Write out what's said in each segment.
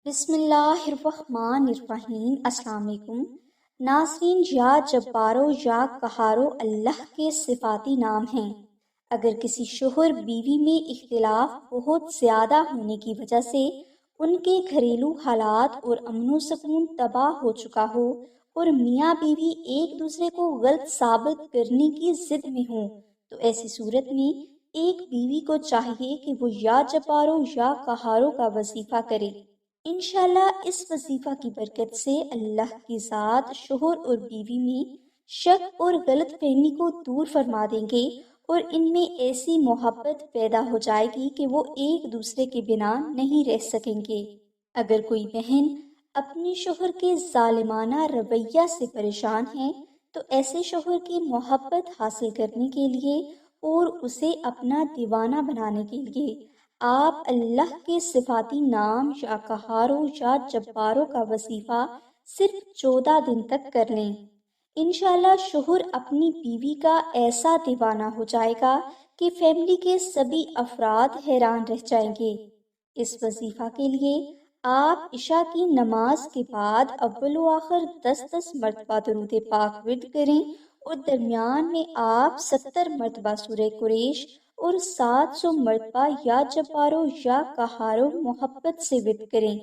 بسم اللہ الرحمن الرحیم۔ السلام علیکم ناظرین، یا جبارو یا قہارو اللہ کے صفاتی نام ہیں۔ اگر کسی شوہر بیوی میں اختلاف بہت زیادہ ہونے کی وجہ سے ان کے گھریلو حالات اور امن و سکون تباہ ہو چکا ہو اور میاں بیوی ایک دوسرے کو غلط ثابت کرنے کی ضد میں ہوں، تو ایسی صورت میں ایک بیوی کو چاہیے کہ وہ یا جبارو یا قہارو کا وظیفہ کرے۔ انشاءاللہ اس وظیفہ کی برکت سے اللہ کی ذات شوہر اور بیوی میں شک اور غلط فہمی کو دور فرما دیں گے اور ان میں ایسی محبت پیدا ہو جائے گی کہ وہ ایک دوسرے کے بنا نہیں رہ سکیں گے۔ اگر کوئی بہن اپنے شوہر کے ظالمانہ رویہ سے پریشان ہے تو ایسے شوہر کی محبت حاصل کرنے کے لیے اور اسے اپنا دیوانہ بنانے کے لیے آپ اللہ کے صفاتی نام یا قہارو یا جبارو کا وظیفہ صرف 14 دن تک کر لیں۔ انشاءاللہ شوہر اپنی بیوی کا ایسا دیوانہ ہو جائے گا کہ فیملی کے سبھی افراد حیران رہ جائیں گے۔ اس وظیفہ کے لیے آپ عشاء کی نماز کے بعد اول و آخر 10 مرتبہ درود پاک ورد کریں اور درمیان میں آپ 70 مرتبہ سورہ قریش اور 700 مرتبہ یا جبارو یا قہارو محبت سے ورد کریں۔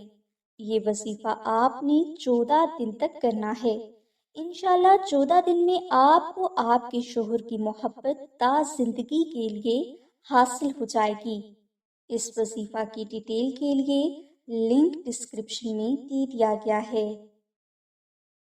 یہ وظیفہ آپ نے 14 دن تک کرنا ہے۔ انشاءاللہ 14 دن میں آپ کو آپ کے شوہر کی محبت تا زندگی کے لیے حاصل ہو جائے گی۔ اس وظیفہ کی ڈیٹیل کے لیے لنک ڈسکرپشن میں دے دیا گیا ہے۔